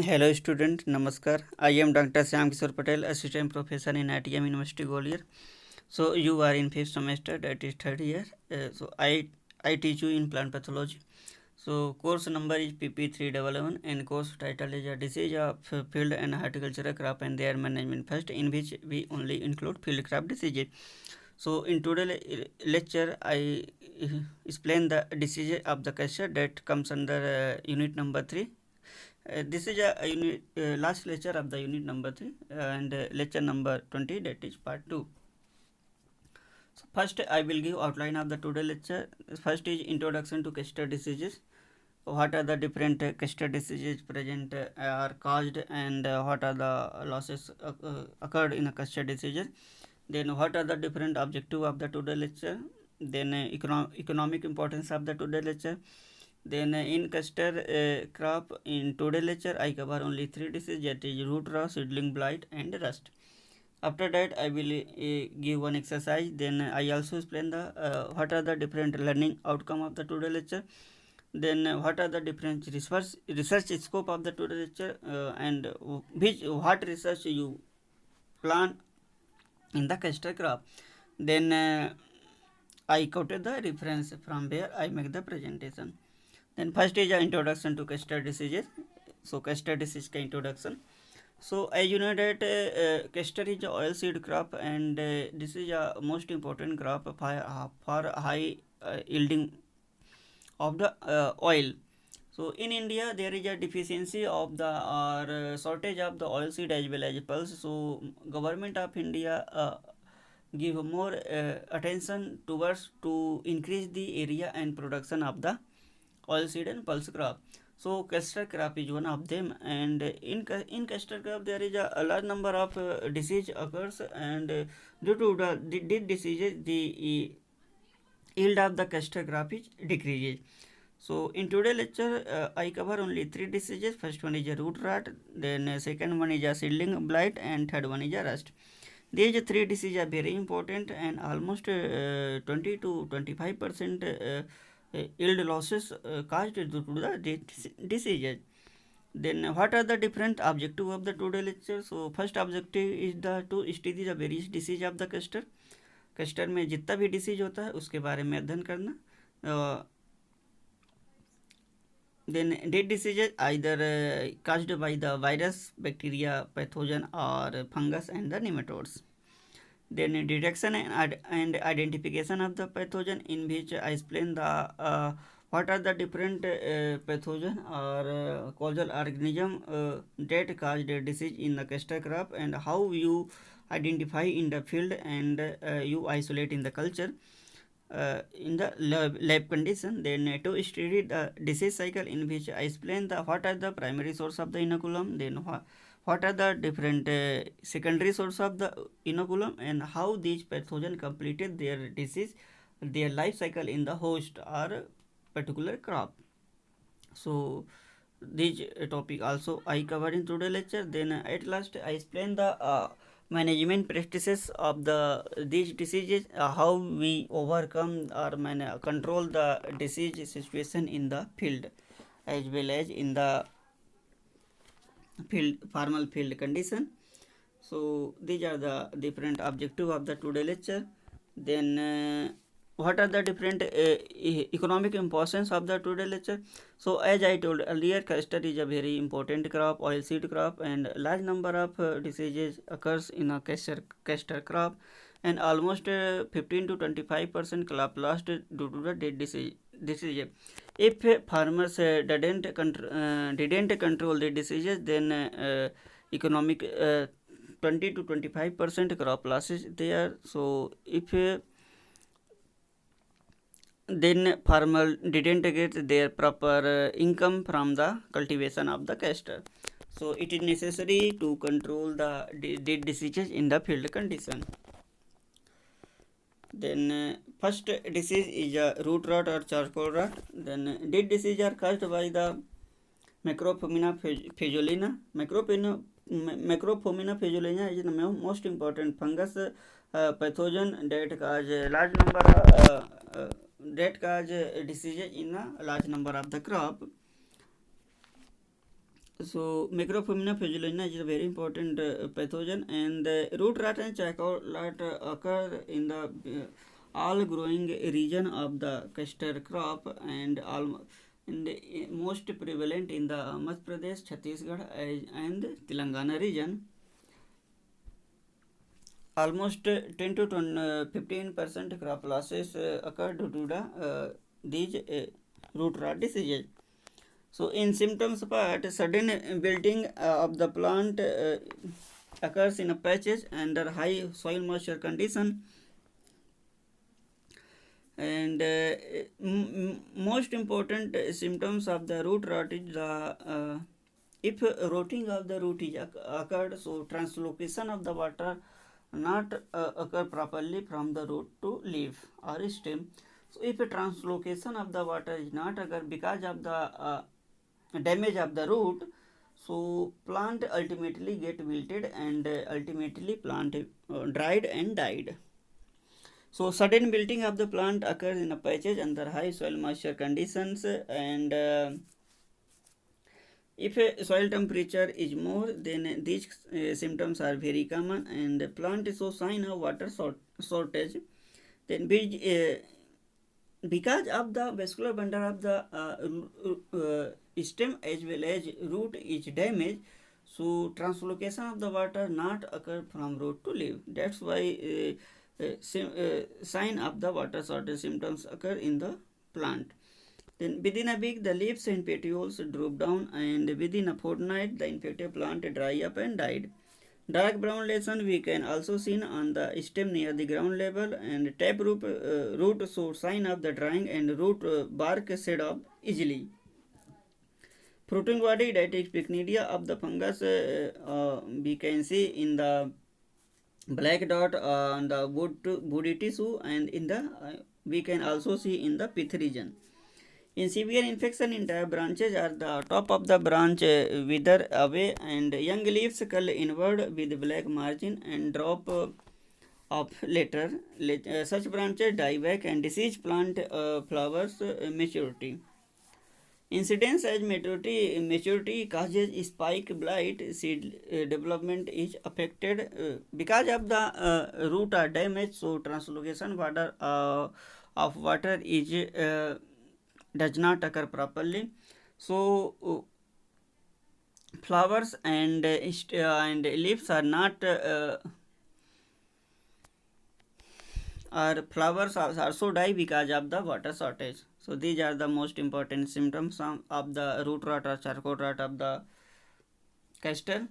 Hello student, Namaskar. I am Dr. Syam Kishore Patel, Assistant Professor in ITM University Gwalior. So you are in fifth semester, that is third year. So I teach you in plant pathology. So course number is PP311 and course title is a disease of field and horticultural crop and their management first, in which we only include field crop diseases. So in today's lecture I explain the disease of the castor that comes under unit number 3. This is a unit, last lecture of the unit number 3 and lecture number 20, that is part 2. So first I will give outline of the today lecture. First is introduction to castor diseases. What are the different castor diseases present are caused, and what are the losses occurred in a castor diseases. Then what are the different objective of the today lecture. Then economic importance of the today lecture. Then in castor crop, in today lecture I cover only 3 diseases, that is root rot, seedling blight and rust. After that I will give one exercise. Then I also explain the what are the different learning outcome of the today lecture. Then what are the different research scope of the today lecture, and what research you plan in the castor crop. Then I quoted the reference from where I make the presentation. Then first is introduction to castor diseases. So castor disease ka introduction. So as you know that castor is a oil seed crop, and this is a most important crop for high yielding of the oil. So in India there is a deficiency of the or shortage of the oil seed as well as pulse. So government of India give more attention towards to increase the area and production of the oil seed and pulse crop. So castor crop is one of them, and in castor crop there is a large number of disease occurs, and due to the diseases the yield of the castor crop is decreases. So in today lecture I cover only 3 diseases. First one is a root rot, then second one is a seedling blight, and third one is a rust. These 3 diseases are very important, and almost 20 to 25% yield losses caused due to the diseases. Then what are the different objective of the today lecture? So first objective is the to study the various disease of the castor. castor में जितना भी disease होता है उसके बारे में अध्ययन करना. Then dead diseases either caused by the virus, bacteria, pathogen or fungus and the nematodes. Then detection and identification of the pathogen, in which I explain the what are the different pathogen or causal organism that cause the disease in the castor crop, and how you identify in the field and you isolate in the culture in the lab condition. Then to study the disease cycle, in which I explain the what are the primary source of the inoculum, then what are the different secondary source of the inoculum, and how these pathogen completed their disease, their life cycle in the host or particular crop. So this topic also I covered in today lecture. Then at last I explain the management practices of the these diseases, how we overcome or control the disease situation in the field as well as in the formal field condition. So these are the different objective of the today lecture. Then what are the different economic importance of the today lecture? So as I told earlier, castor is a very important crop, oil seed crop, and large number of diseases occurs in a castor crop, and almost 15 to 25% crop lost due to the dead disease. If farmers didn't control the diseases, then economic 20 to 25% crop losses there. So if then farmer didn't get their proper income from the cultivation of the castor. So it is necessary to control the dead diseases in the field condition. Then first disease is root rot or charcoal rot. Then dead disease are caused by the Macrophomina fezolina. Macrophomina fezolina is the most important fungus pathogen that cause a large number that cause diseases in a large number of the crop. So Macropomena flagellina is a very important pathogen, and the root rot and charcoal rot occur in the all growing region of the castor crop, and most prevalent in the Madhya Pradesh, Chhattisgarh, and Telangana region. Almost 10 to 15% crop losses occur due to these root rot diseases. So in symptoms part, sudden wilting of the plant occurs in a patches under high soil moisture condition, and most important symptoms of the root rot is the if rotting of the root is occurred, so translocation of the water not occur properly from the root to leaf or stem. So if a translocation of the water is not occur because of the damage of the root, so plant ultimately get wilted, and ultimately plant dried and died. So sudden wilting of the plant occurs in a patches under high soil moisture conditions, and if a soil temperature is more, then these symptoms are very common, and the plant shows sign of water shortage. Then because of the vascular bundle of the stem as well as root is damaged, so translocation of the water not occur from root to leaf. That's why sign of the water shortage symptoms occur in the plant. Then within a week the leaves and petioles drop down, and within a fortnight the infected plant dry up and died. Dark brown lesion we can also seen on the stem near the ground level, and taproot root show sign of the drying, and root bark shed off easily. Fruiting body, that is pycnidia of the fungus, we can see in the black dot on the woody tissue, and in the we can also see in the pith region. In severe infection, entire branches are the top of the branch wither away, and young leaves curl inward with black margin and drop off later. Such branches die back, and diseased plant flowers maturity. Incidence as maturity causes spike blight, seed development is affected because of the root are damaged, so translocation water of water is does not occur properly. So flowers and leaves are not or flowers also die because of the water shortage. So these are the most important symptoms of the root rot or charcoal rot of the castor.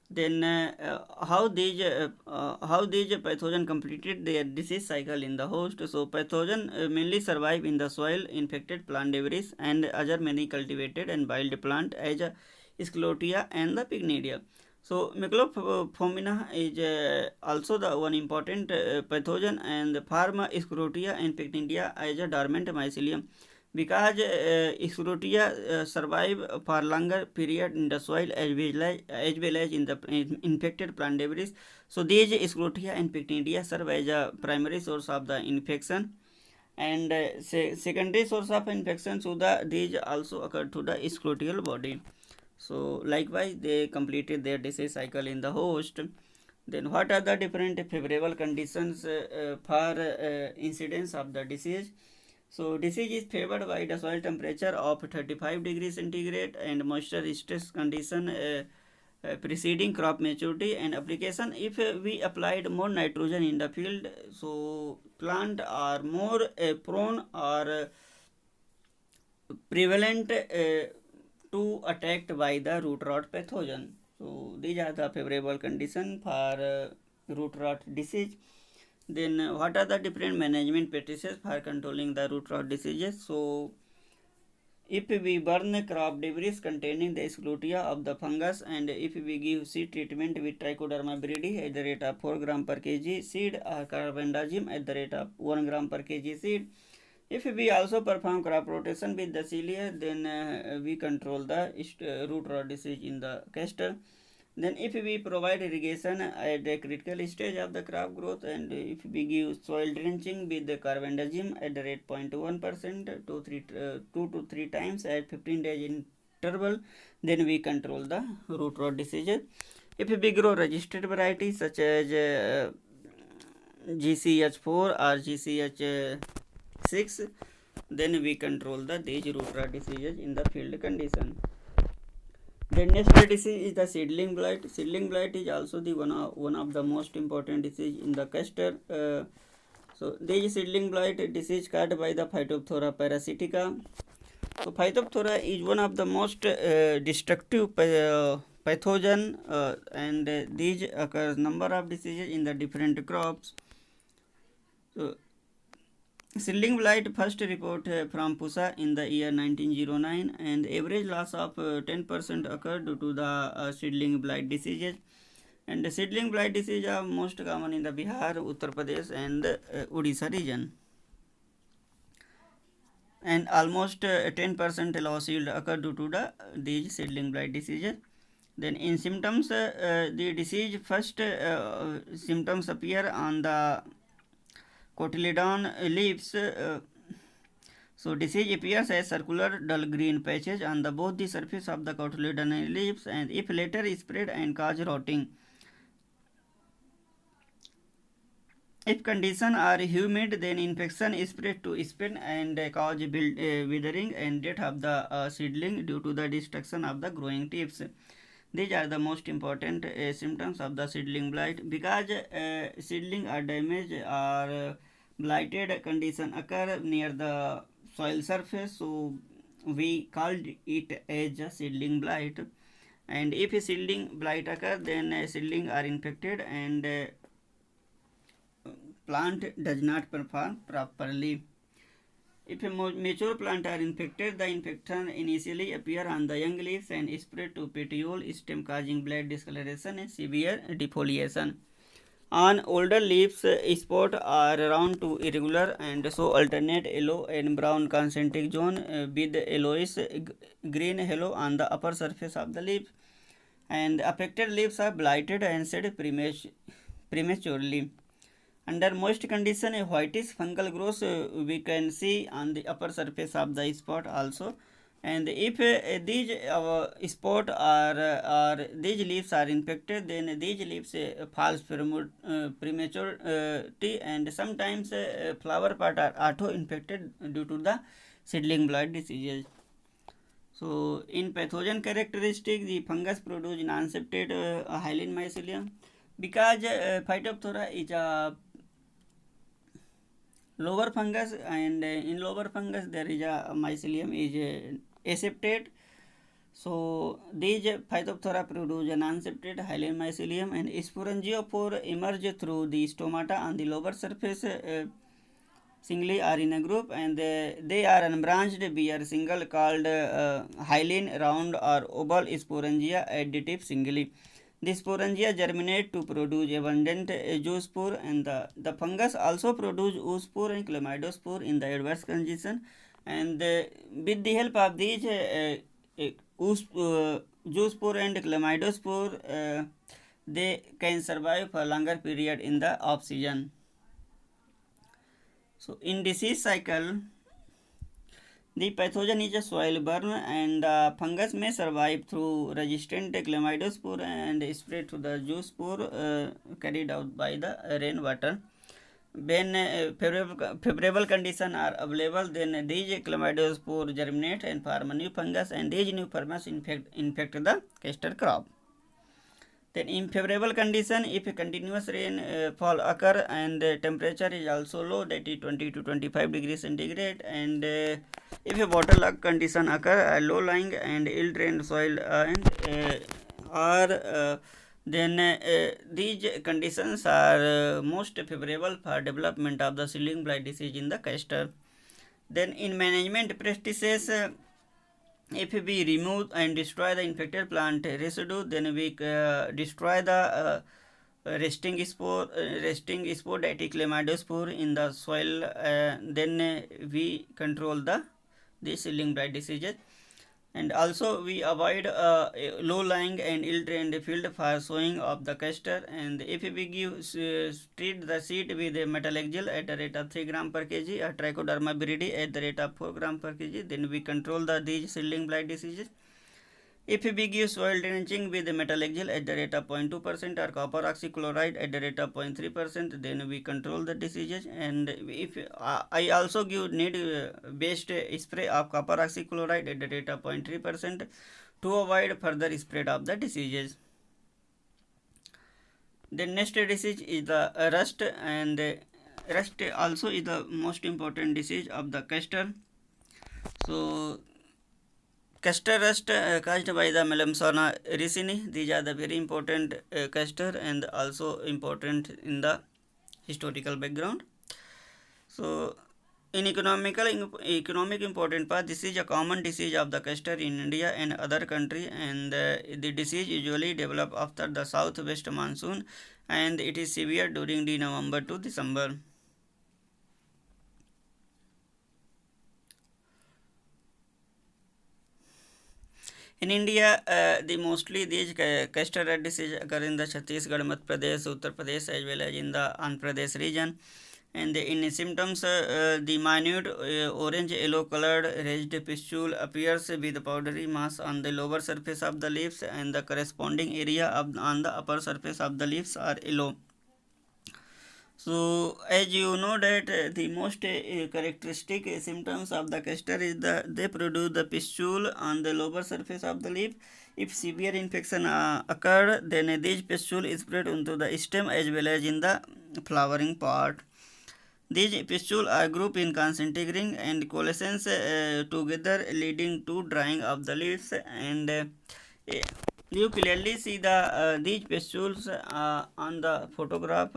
Then how these pathogen completed their disease cycle in the host. So pathogen mainly survive in the soil, infected plant debris, and other many cultivated and wild plant as Sclerotia and the Pycnidia. So Macropomena is also the one important pathogen, and Pharma Sclerotia and Pycnidia as a dormant mycelium, because Sclerotia survive for longer period in the soil as well as in the infected plant debris. So these Sclerotia and Pycnidia serve as a primary source of the infection, and secondary source of infection. So these also occur to the sclerotial body. So likewise they completed their disease cycle in the host. Then what are the different favorable conditions for incidence of the disease? So disease is favored by the soil temperature of 35 degrees centigrade and moisture stress condition preceding crop maturity and application. If we applied more nitrogen in the field, so plant are more prone or prevalent to attacked by the root rot pathogen. So these are the favorable condition for root rot disease. Then what are the different management practices for controlling the root rot diseases? So if we burn crop debris containing the sclerotia of the fungus, and if we give seed treatment with Trichoderma viride at the rate of 4 gram per kg seed, or carbendazim at the rate of 1 gram per kg seed, if we also perform crop rotation with the celia, then we control the root rot disease in the castor. Then if we provide irrigation at the critical stage of the crop growth, and if we give soil drenching with the carbendazim at the rate 0.1% to 2 to 3 times at 15 days interval, then we control the root rot diseases. If we grow resistant varieties such as GCH4 or GCH6, then we control these root rot diseases in the field condition. The next disease is the seedling blight. Seedling blight is also the one of the most important disease in the castor. So this seedling blight disease caused by the Phytophthora parasitica. So Phytophthora is one of the most destructive pathogen, and these occurs number of diseases in the different crops. So seedling blight first report from Pusa in the year 1909, and average loss of 10% occurred due to the seedling blight diseases. And the seedling blight disease are most common in the Bihar, Uttar Pradesh, and Odisha region. And almost 10% loss yield occur due to these seedling blight diseases. Then in symptoms, the disease first symptoms appear on the cotyledon leaves. So disease appears as circular dull green patches on both the surface of the cotyledon leaves, and if later spread and cause rotting. If conditions are humid, then infection is spread to skin and cause withering and death of the seedling due to the destruction of the growing tips. These are the most important symptoms of the seedling blight. Because seedling are damaged or blighted condition occur near the soil surface, so we called it as a seedling blight. And if a seedling blight occur, then seedling are infected and plant does not perform properly. If a mature plant are infected, the infection initially appear on the young leaves and spread to petiole stem, causing black discoloration and severe defoliation. On older leaves, spots are round to irregular and so alternate yellow and brown concentric zone with yellowish green halo on the upper surface of the leaf. And affected leaves are blighted and shed prematurely. Under most conditions, a whitish fungal growth we can see on the upper surface of the spot also. And if these spot or these leaves are infected, then these leaves falls prematurity, and sometimes flower part are auto-infected due to the seedling blight diseases. So in pathogen characteristic, the fungus produce non-septate hyaline mycelium. Because Phytophthora is a lower fungus, and in lower fungus there is a mycelium is aseptate. So these Phytophthora produce a non-septate hyaline mycelium, and sporangiophore emerge through the stomata on the lower surface singly or in a group, and they are unbranched bear single called hyaline round or oval sporangia at the tip singly. The sporangia germinate to produce abundant zoospore, and the fungus also produce oospore and chlamydospore in the adverse condition, and with the help of these zoospore and chlamydospore, they can survive for longer period in the off season. So in disease cycle, the pathogen is a soil borne, and fungus may survive through resistant chlamydospore and spread to the zoospore carried out by the rainwater. When favorable conditions are available, then these chlamydospore germinate and form a new fungus, and these new fungus infect the castor crop. Then in favorable condition, if a continuous rainfall occur and temperature is also low, that is 20 to 25 degrees centigrade, and if a waterlogged condition occur, low lying and ill drained soil then these conditions are most favorable for development of the seedling blight disease in the castor. Then in management practices, if we remove and destroy the infected plant residue, then we destroy the resting sporodytic chlamydospore in the soil, then we control the seedling blight diseases. And also we avoid low lying and ill drained field for sowing of the castor, and if we give treat the seed with a metalaxyl at the rate of 3 gram per kg or trichoderma viride at the rate of 4 gram per kg, then we control these seedling blight diseases. If we give soil drenching with metallurgical at the rate of 0.2% or copper oxychloride at the rate of 0.3%, then we control the diseases. And if I also give need based spray of copper oxychloride at the rate of 0.3% to avoid further spread of the diseases. The next disease is the rust, and rust also is the most important disease of the castor. So castor rust caused by the Melamsona ricini. These are the very important castor and also important in the historical background. So in economic important part, this is a common disease of the castor in India and other country, and the disease usually develop after the southwest monsoon, and it is severe during the November to December. In India, the mostly these castor red disease occur in the Chhattisgarh, Madhya Pradesh, Uttar Pradesh, as well as in the Andhra Pradesh region. And in symptoms, the minute orange yellow colored raised pustule appears with powdery mass on the lower surface of the leaves, and the corresponding area on the upper surface of the leaves are yellow. So as you know that the most characteristic symptoms of the castor is they produce the pustule on the lower surface of the leaf. If severe infection occur, then these pustule is spread into the stem as well as in the flowering part. These pustules are grouped in concentric ring and coalescence together, leading to drying of the leaves. And you clearly see these pustules on the photograph.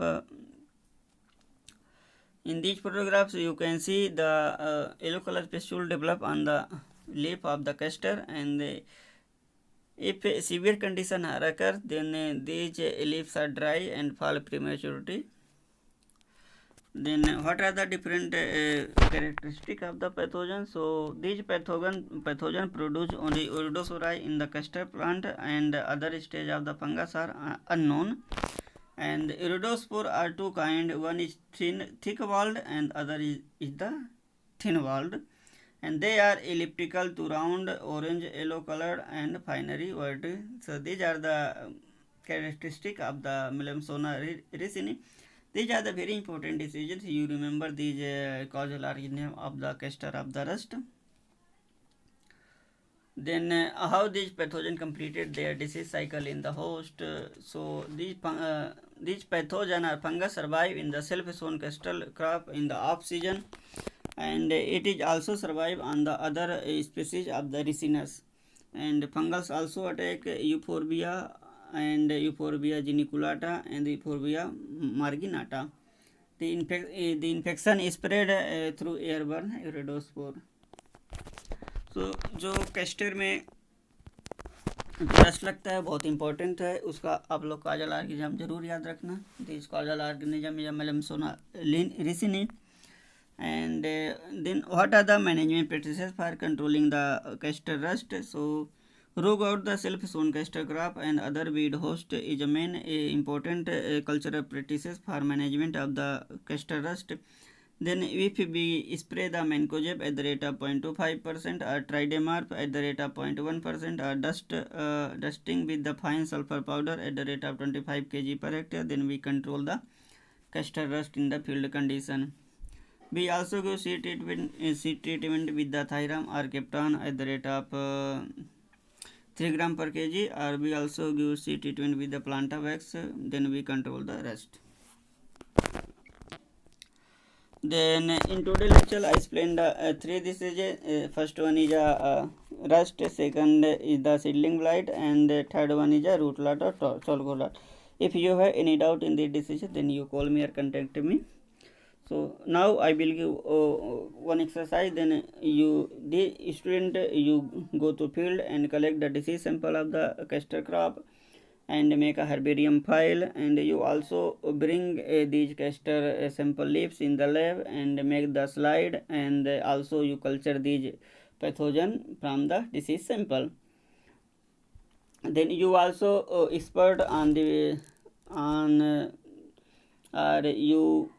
In these photographs, you can see the yellow color pustule develop on the leaf of the castor, and if a severe condition occurs, then these leaves are dry and fall prematurely. Then what are the different characteristic of the pathogen? So these pathogen produce only Iridophora in the castor plant, and other stage of the fungus are unknown. And iridospore are two kind. One is thick walled, and other is the thin walled, and they are elliptical to round, orange yellow colored and finery white. So these are the characteristic of the Melamsona ricini. These are the very important diseases. You remember these causal organism of the castor of the rust. Then how these pathogen completed their disease cycle in the host. So these pathogen or fungus survive in the self-sown castor crop in the off season, and it is also survive on the other species of the ricinus. And fungus also attack euphorbia and euphorbia geniculata and euphorbia marginata. The infection is spread through airborne iridospore. So जो castor में रस लगता है बहुत important है, उसका आप लोग काजल ऑर्गेनिज्म जरूर याद रखना. This Kajal organism is Melamsona ricini. And then what are the management practices for controlling the castor rust? So root out the self-sown castor crop and other weed host is a main important cultural practices for management of the castor rust. Then if we spray the mancozeb at the rate of 0.25% or tridemarp at the rate of 0.1% or dusting with the fine sulfur powder at the rate of 25 kg per hectare, then we control the castor rust in the field condition. We also give seed treatment with the Thyram or Captan at the rate of 3 gram per kg, or we also give seed treatment with the Plantavax, then we control the rust. Then in today's lecture I explained three diseases. First one is rust, second is the seedling blight, and third one is root rot or sorghum rot. If you have any doubt in the disease, then you call me or contact me. So now I will give one exercise. Then the student, you go to field and collect the disease sample of the castor crop and make a herbarium file, and you also bring these castor sample leaves in the lab and make the slide, and also you culture these pathogen from the disease sample. Then you also expert on the or you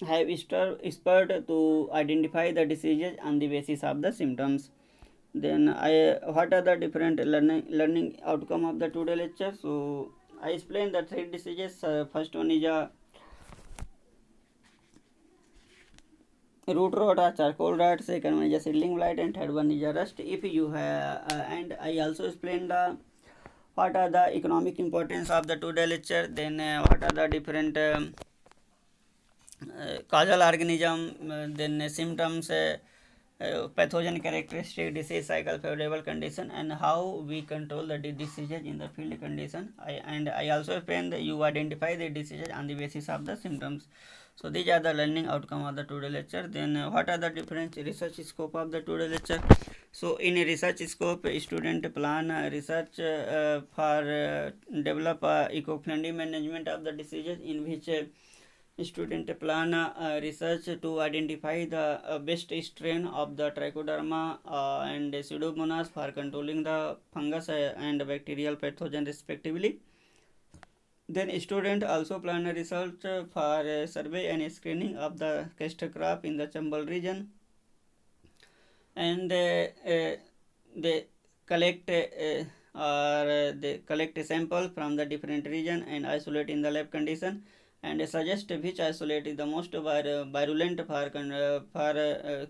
have expert to identify the diseases on the basis of the symptoms. Then what are the different learning outcome of the today lecture? So I explain the three diseases. First one is a root rot or charcoal rot, second one is a seedling blight, and third one is a rust. If you have and I also explain the what are the economic importance of the today lecture, then what are the different causal organism, then symptoms, pathogen characteristic, disease cycle, favorable condition, and how we control the diseases in the field condition. I also explain that you identify the diseases on the basis of the symptoms. So these are the learning outcome of the today lecture. Then what are the different research scope of the today lecture? So in a research scope, a student plan research for develop eco-friendly management of the diseases, in which student plan research to identify the best strain of the trichoderma and pseudomonas for controlling the fungus and bacterial pathogen respectively. Then student also plan a research for survey and screening of the castor crop in the Chambal region, and they collect they collect a sample from the different region and isolate in the lab condition, and suggest which isolate is the most virulent for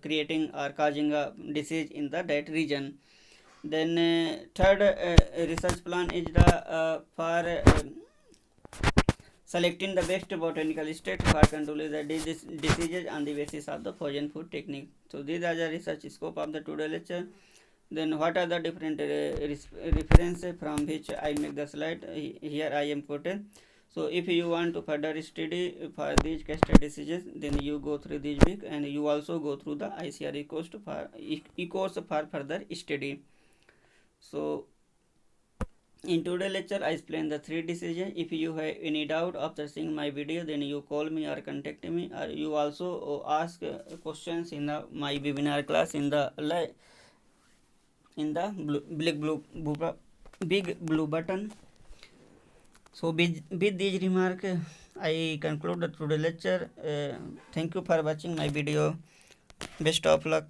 creating or causing a disease in that region. Then third research plan is the for selecting the best botanical state for controlling the diseases on the basis of the frozen food technique. So these are the research scope of the today lecture. Then what are the different references from which I make the slide? Here I am quoted. So if you want to further study for these castor diseases, then you go through this book, and you also go through the ICAR course for further study. So in today's lecture, I explain the three diseases. If you have any doubt after seeing my video, then you call me or contact me, or you also ask questions in my webinar class in the big blue button. So with these remarks, I conclude the today's lecture. Thank you for watching my video. Best of luck.